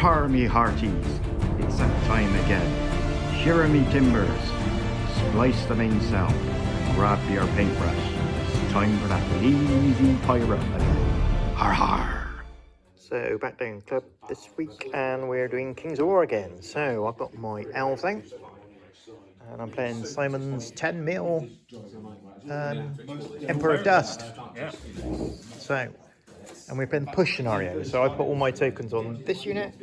Har me hearties, it's that time again. Shear me timbers, splice the mainsail, grab your paintbrush. It's time for that lazy pirate life. Har har! So back down club this week and we're doing Kings of War again. So I've got my Elves out and I'm playing Simon's 10mm Emperor of Dust. Yeah. So, and we're playing the push scenario. So I put all my tokens on this unit.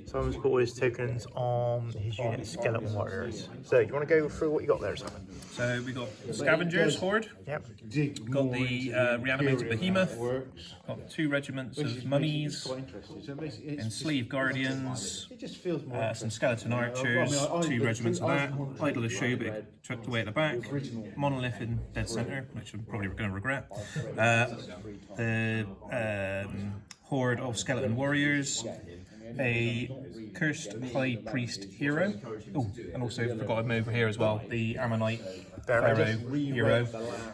Simon's put all his tokens on his unit Skeleton Warriors. So, do you want to go through what you got there, Simon? So we got Scavengers Horde. Yep. Got the Reanimated Behemoth. Got 2 regiments of Mummies. Enslaved Guardians. Some Skeleton Archers. 2 regiments of that. Idol of Shobik tucked away at the back. Monolith in dead center, which I'm probably going to regret. The Horde of Skeleton Warriors. A Cursed High Priest hero. Oh, and also forgot him over here as well, the Ammonite Pharaoh hero.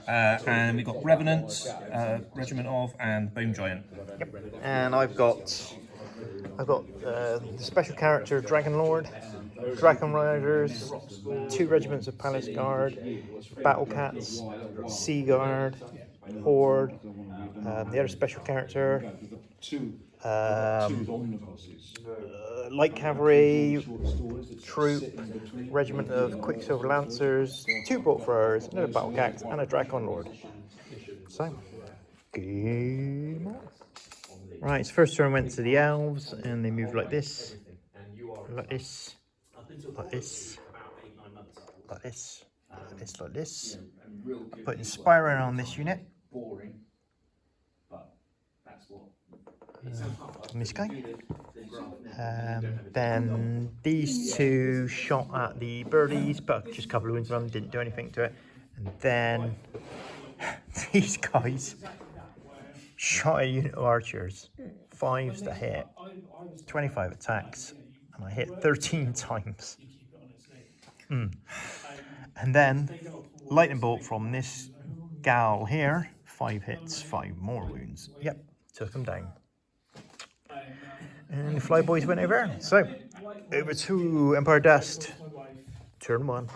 And we got Revenants, Regiment of, and Bone Giant. Yep. And I've got the special character Dragon Lord, Dragon Riders, 2 regiments of Palace Guard, Battle Cats, Sea Guard, Horde, the other special character. Light Cavalry, Troop, Regiment of Quicksilver Lancers, 2 Bolt Throwers, another Battle Cax, and a Dragon Lord. So, game on. Right, so first turn went to the Elves, and they moved like this, like this, like this, like this, like this, like this. I put Inspiring on this unit. On this guy. Then these 2 shot at the birdies, but just a couple of wounds on them, didn't do anything to it. And then these guys shot a unit of archers, 5s to hit, 25 attacks, and I hit 13 times. And then lightning bolt from this gal here, 5 hits, 5 more wounds. Yep, took them down. And the Flyboys went over. So, over to Empire Dust. Turn 1.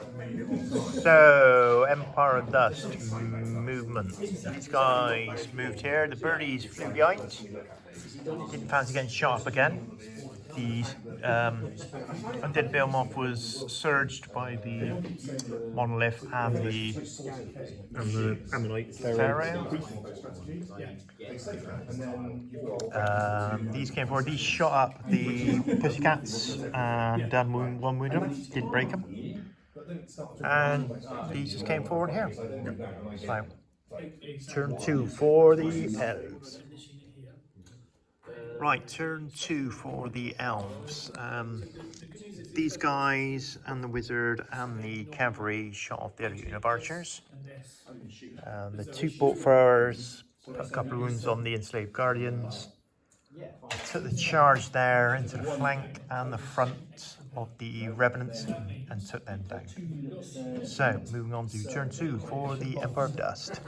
So, Empire of Dust movement. These guys moved here. The birdies flew behind. Didn't fancy getting shot up again. The Undead Behemoth was surged by the Monolith and the Ammonite Pharaoh. These came forward. These shot up the Pussycats and done one wound them. Didn't break them. And these just came forward here. So, turn 2 for the Elves. Right, turn 2 for the Elves. These guys and the Wizard and the Cavalry shot off the other unit of archers. The 2 Bolt Throwers put a couple of wounds on the Enslaved Guardians. Took the charge there into the flank and the front of the Revenants and took them down. So, moving on to turn 2 for the Emperor of Dust.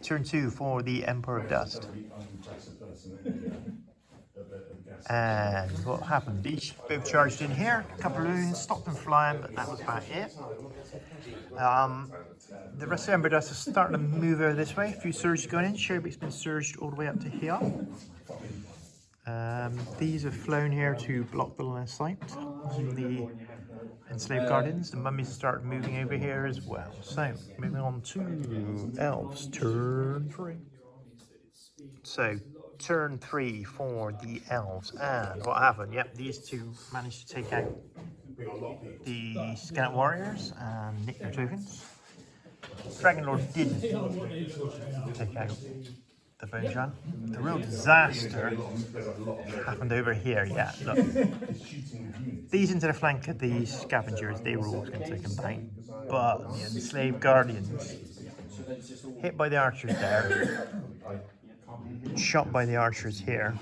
Turn 2 for the Emperor of Dust. And what happened? These both charged in here, a couple of wounds, stopped them flying, but that was about it. The rest of the Emperor of Dust is starting to move over this way. A few surges going in. Shobik's been surged all the way up to here. These have flown here to block the line of sight on the Enslaved Guardians. The Mummies have started moving over here as well. So, moving on to Elves, turn 3. So, turn 3 for the Elves. And what happened? Yep, these 2 managed to take out the Skeleton Warriors and nick their tokens. Dragon Lord didn't take out the Bone Giant. The real disaster happened over here. Yeah, look. These into the flank of these Scavengers, they were always going to take them down. But the Enslaved Guardians, hit by the archers there, shot by the archers here.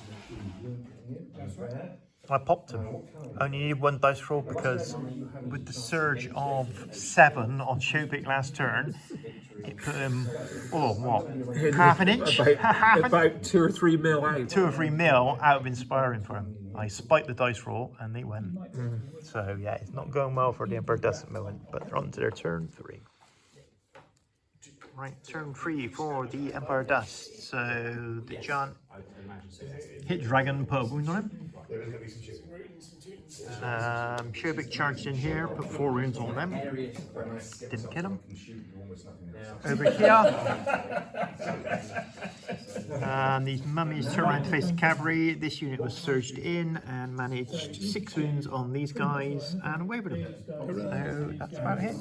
I popped him. I only needed 1 dice roll because with the surge of 7 on Shobik last turn, it put him, oh, what, half an inch? About 2 or 3 mil out. 2 or 3 mil out of inspiring for him. I spiked the dice roll and they went. So yeah, it's not going well for the Emperor Dust at the moment, but they're on to their turn 3. Right, turn 3 for the Empire Dust. So the giant hit dragon, put a wound on him. Shobik charged in here, put 4 wounds on them. Didn't kill him. Over here. And these mummies turn around to face the cavalry. This unit was surged in and managed 6 wounds on these guys and away with them. So that's about it.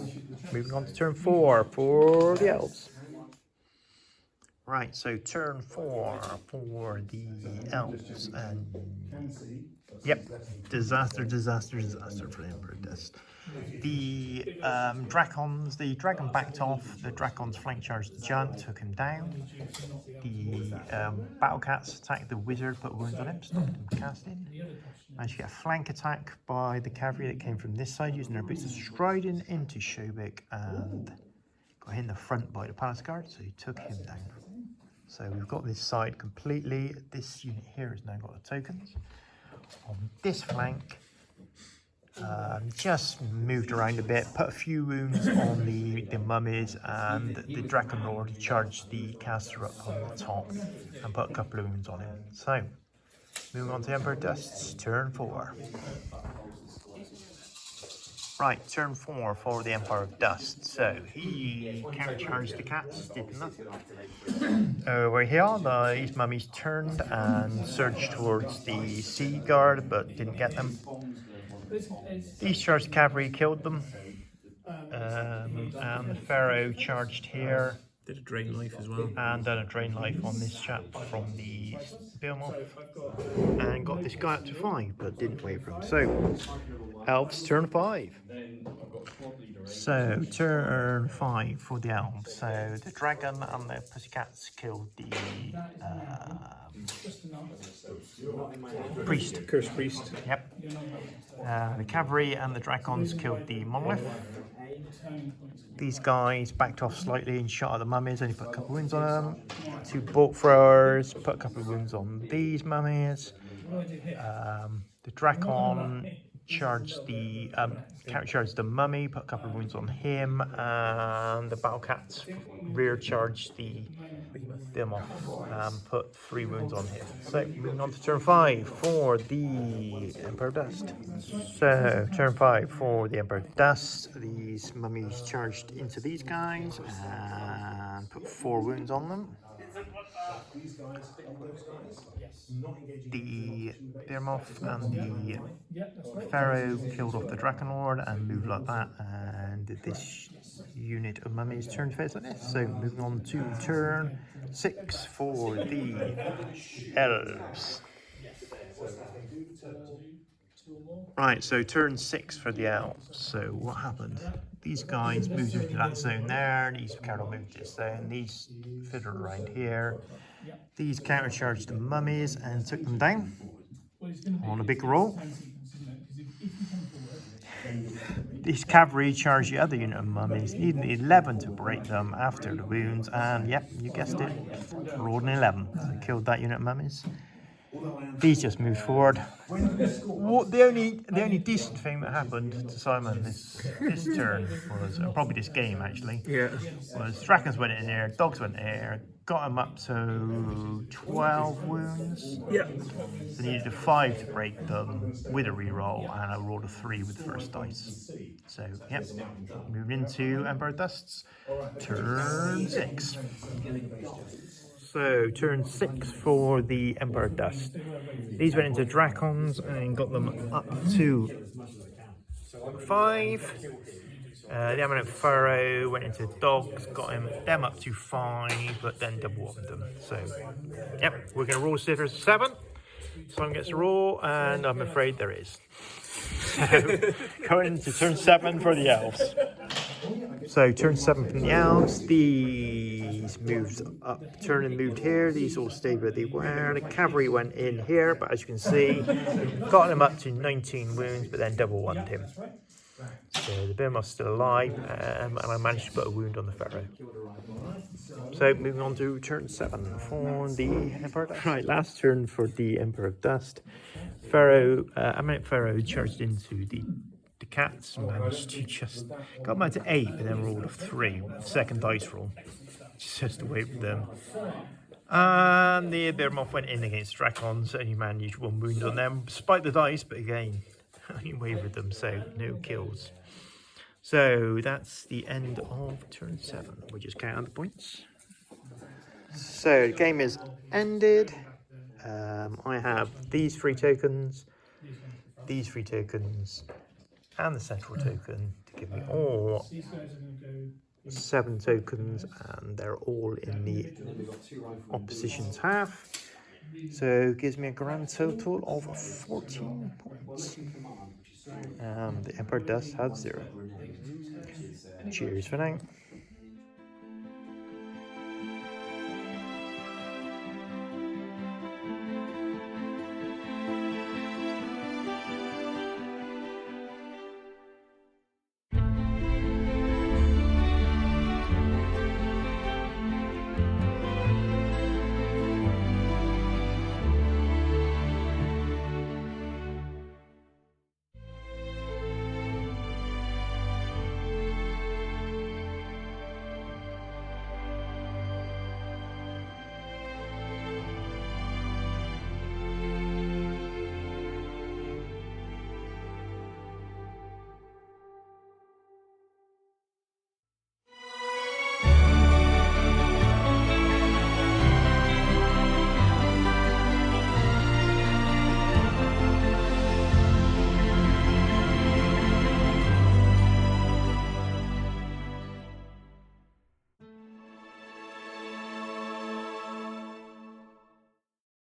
Moving on to turn 4 for the Elves. Right, so turn 4 for the Elves, and yep, disaster for the Emperor Dust. The the dragon backed off, the Dracon's flank charged the giant, took him down. The battle cats attacked the wizard, put wounds on him, stopped him casting. Managed to get a flank attack by the cavalry that came from this side using their boots, striding into Shobik and got hit in the front by the palace guard, so he took him down. So we've got this side completely. This unit here has now got the tokens. On this flank, just moved around a bit, put a few wounds on the mummies, and the Dragon Lord charged the caster up on the top and put a couple of wounds on him. So, moving on to Emperor Dust's turn 4. Right, turn 4 for the Empire of Dust. So he counter-charged the cats, did nothing. Over here, these mummies turned and surged towards the Sea Guard, but didn't get them. These charged cavalry, killed them. And the Pharaoh charged here. Did a drain life as well. And done a drain life on this chap from the Behemoth. And got this guy up to 5, but didn't waver him. So, Elves, turn 5. So, turn 5 for the Elves. So, the dragon and the pussycats killed the priest. Cursed priest. Yep. The cavalry and the dragons killed the monolith. These guys backed off slightly and shot at the mummies, only put a couple of wounds on them. 2 bolt throwers, put a couple of wounds on these mummies. The Drakon charged the charged the mummy, put a couple of wounds on him, and the battle cats rear charged the Behemoth, put 3 wounds on him. So moving on to turn 5 for the Emperor Dust. So turn 5 for the Emperor Dust. These mummies charged into these guys and put 4 wounds on them. The Behemoth and the Pharaoh killed off the Dragon Lord and moved like that, and this unit of mummies turned face like this. So moving on to turn 6 for the Elves. Right, so turn 6 for the Elves. So what happened? These guys moved into that zone there, these carried on moved to this zone, these fiddled around here. These countercharged the mummies and took them down on a big roll. These cavalry charged the other unit of mummies, needing 11 to break them after the wounds, and yep, you guessed it, rolled an 11. So killed that unit of mummies. These just moved forward. The only decent thing that happened to Simon this turn was, and probably this game actually, was dragons went in here, dogs went in here, got him up to 12 wounds. Yeah. So needed a 5 to break them with a reroll, and I rolled a 3 with the first dice. So yep, moved into Emperor Dust's turn 6. So, turn 6 for the Emperor Dust. These went into Dracons and got them up to 5. The Eminent Pharaoh went into Dogs, got them up to 5, but then double-whopped them. So, yep, we're going to roll Sitters 7. Someone gets a roll, and I'm afraid there is. So, going into turn 7 for the Elves. So turn 7 from the Elves, these moved up, turned and moved here, these all stayed where they were. The cavalry went in here, but as you can see, got him up to 19 wounds, but then double-whopped him. So the Behemoth's still alive, and I managed to put a wound on the Pharaoh. So moving on to turn 7 for the Emperor. Right, last turn for the Emperor of Dust. Pharaoh charged into the cats and managed to just got back to 8, but then rolled a 3 with the second dice roll. Just to wait for them. And the Behemoth went in against Dracons, and you managed 1 wound on them, despite the dice, but again, only wavered them, so no kills. So that's the end of turn 7. We just count the points. So the game is ended. I have these 3 tokens, these 3 tokens, and the central token to give me all 7 tokens, and they're all in the opposition's half. So it gives me a grand total of 14 points. The Emperor Dust has 0. Cheers for now.